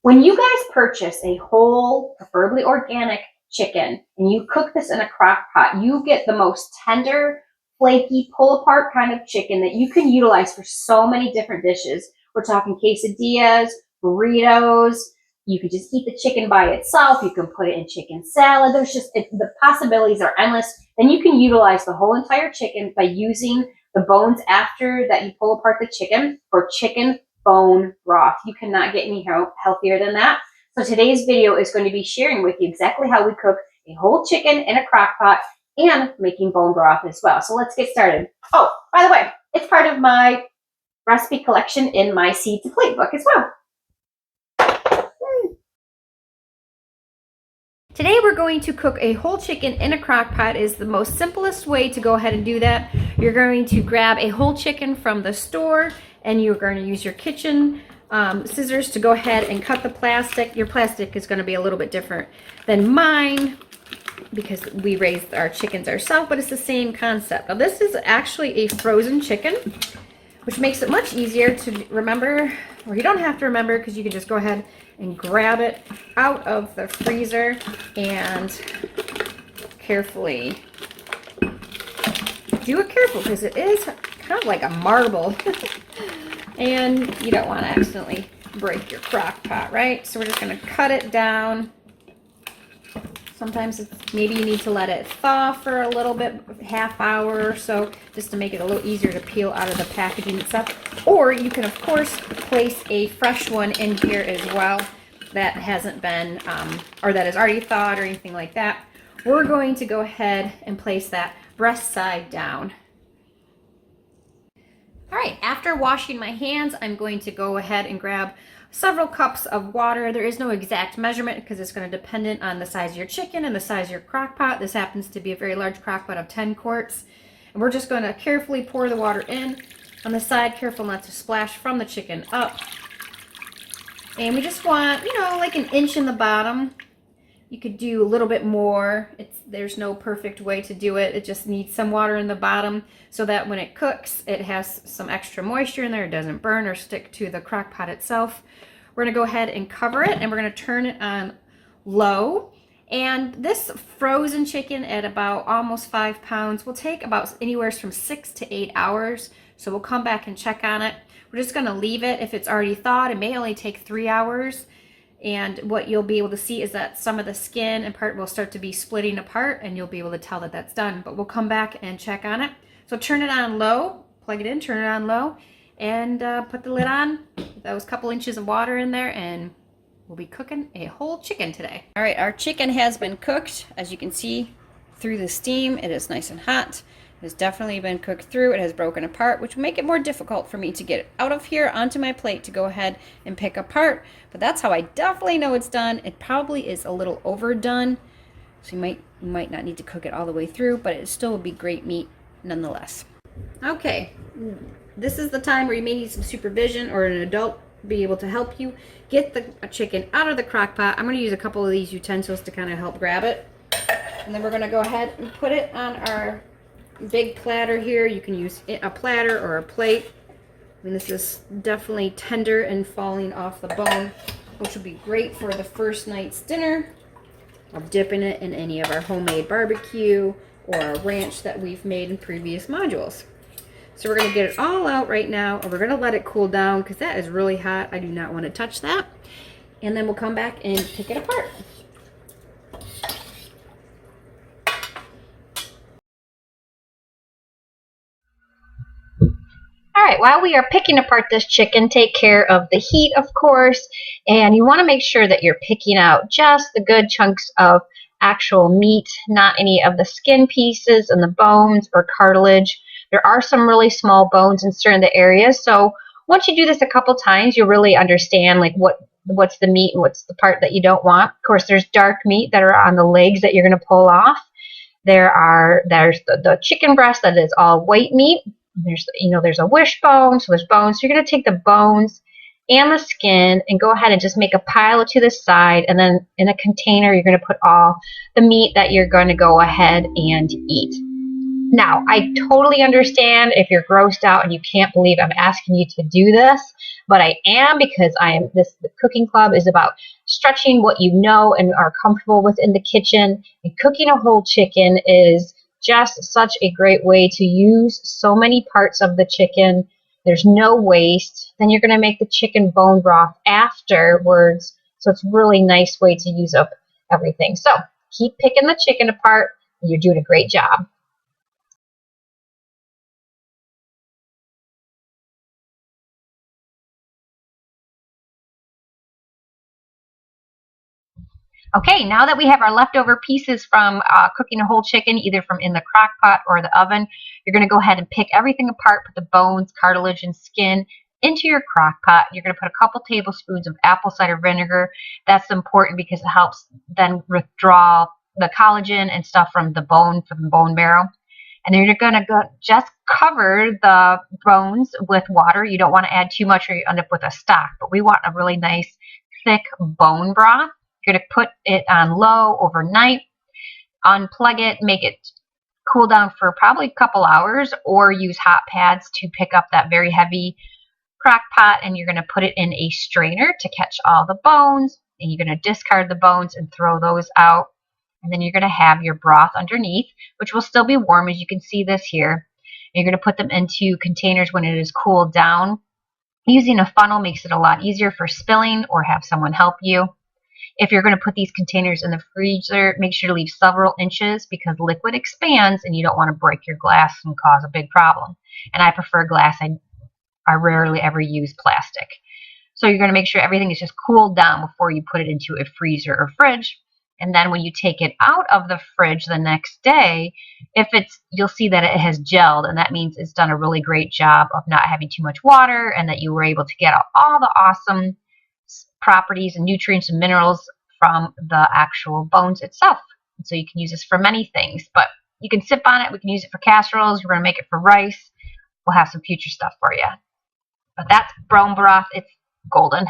When you guys purchase a whole, preferably organic chicken, and you cook this in a crock pot, you get the most tender, flaky, pull apart kind of chicken that you can utilize for so many different dishes. We're talking quesadillas, burritos. You could just eat the chicken by itself. You can put it in chicken salad. The possibilities are endless. Then you can utilize the whole entire chicken by using the bones after that you pull apart the chicken for chicken bone broth. You cannot get any healthier than that. So today's video is going to be sharing with you exactly how we cook a whole chicken in a crock pot and making bone broth as well. So let's get started. Oh, by the way, it's part of my recipe collection in my Seed to Plate book as well. Today we're going to cook a whole chicken in a crock pot. Is the most simplest way to go ahead and do that. You're going to grab a whole chicken from the store and you're going to use your kitchen scissors to go ahead and cut the plastic. Your plastic is going to be a little bit different than mine because we raised our chickens ourselves, but it's the same concept. Now this is actually a frozen chicken, which makes it much easier to remember, or you don't have to remember because you can just go ahead and grab it out of the freezer and carefully do it careful because it is kind of like a marble and you don't want to accidentally break your crock pot, right? So we're just going to cut it down. Sometimes maybe you need to let it thaw for a little bit, half hour or so, just to make it a little easier to peel out of the packaging itself. Or you can, of course, place a fresh one in here as well that hasn't been, or that is already thawed or anything like that. We're going to go ahead and place that breast side down. All right, after washing my hands, I'm going to go ahead and grab several cups of water. There is no exact measurement because it's going to depend on the size of your chicken and the size of your crock pot. This happens to be a very large crock pot of 10 quarts. And we're just going to carefully pour the water in on the side, careful not to splash from the chicken up. And we just want, like an inch in the bottom. You could do a little bit more. There's no perfect way to do it. It just needs some water in the bottom so that when it cooks, it has some extra moisture in there. It doesn't burn or stick to the crock pot itself. We're going to go ahead and cover it, and we're going to turn it on low. And this frozen chicken at about almost 5 pounds will take about anywhere from 6 to 8 hours. So we'll come back and check on it. We're just going to leave it. If it's already thawed, it may only take 3 hours. And what you'll be able to see is that some of the skin and part will start to be splitting apart, and you'll be able to tell that that's done. But we'll come back and check on it. So turn it on low, plug it in, turn it on low, and put the lid on. Those couple inches of water in there, and we'll be cooking a whole chicken today. All right, our chicken has been cooked. As you can see through the steam, it is nice and hot. It has definitely been cooked through. It has broken apart, which will make it more difficult for me to get it out of here onto my plate to go ahead and pick apart. But that's how I definitely know it's done. It probably is a little overdone, so you might not need to cook it all the way through, but it still will be great meat nonetheless. Okay, this is the time where you may need some supervision or an adult be able to help you get the chicken out of the crock pot. I'm going to use a couple of these utensils to kind of help grab it. And then we're going to go ahead and put it on our big platter here. You can use a platter or a plate. I mean, this is definitely tender and falling off the bone, which will be great for the first night's dinner. I'm dipping it in any of our homemade barbecue or a ranch that we've made in previous modules. So we're going to get it all out right now, and we're going to let it cool down because that is really hot. I do not want to touch that. And then we'll come back and pick it apart. All right, while we are picking apart this chicken, take care of the heat, of course, and you want to make sure that you're picking out just the good chunks of actual meat, not any of the skin pieces and the bones or cartilage. There are some really small bones in certain areas, so once you do this a couple times, you'll really understand like what's the meat and what's the part that you don't want. Of course, there's dark meat that are on the legs that you're going to pull off. There's the chicken breast that is all white meat. There's a wishbone, so there's bones. So you're going to take the bones and the skin and go ahead and just make a pile to the side, and then in a container you're going to put all the meat that you're going to go ahead and eat. Now, I totally understand if you're grossed out and you can't believe I'm asking you to do this, but I am, because the cooking club is about stretching what you know and are comfortable with in the kitchen. And cooking a whole chicken is just such a great way to use so many parts of the chicken. There's no waste. Then you're going to make the chicken bone broth afterwards. So it's a really nice way to use up everything. So keep picking the chicken apart. You're doing a great job. Okay, now that we have our leftover pieces from cooking a whole chicken, either from in the crock pot or the oven, you're going to go ahead and pick everything apart, put the bones, cartilage, and skin into your crock pot. You're going to put a couple tablespoons of apple cider vinegar. That's important because it helps then withdraw the collagen and stuff from the bone marrow. And then you're going to just cover the bones with water. You don't want to add too much or you end up with a stock, but we want a really nice thick bone broth. You're going to put it on low overnight, unplug it, make it cool down for probably a couple hours, or use hot pads to pick up that very heavy crock pot, and you're going to put it in a strainer to catch all the bones, and you're going to discard the bones and throw those out. And then you're going to have your broth underneath, which will still be warm, as you can see this here. And you're going to put them into containers when it is cooled down. Using a funnel makes it a lot easier for spilling, or have someone help you. If you're going to put these containers in the freezer, make sure to leave several inches because liquid expands and you don't want to break your glass and cause a big problem. And I prefer glass. I rarely ever use plastic. So you're going to make sure everything is just cooled down before you put it into a freezer or fridge. And then when you take it out of the fridge the next day, you'll see that it has gelled, and that means it's done a really great job of not having too much water, and that you were able to get out all the awesome properties and nutrients and minerals from the actual bones itself. And so you can use this for many things, but you can sip on it. We can use it for casseroles. We're going to make it for rice. We'll have some future stuff for you. But that's bone broth. It's golden.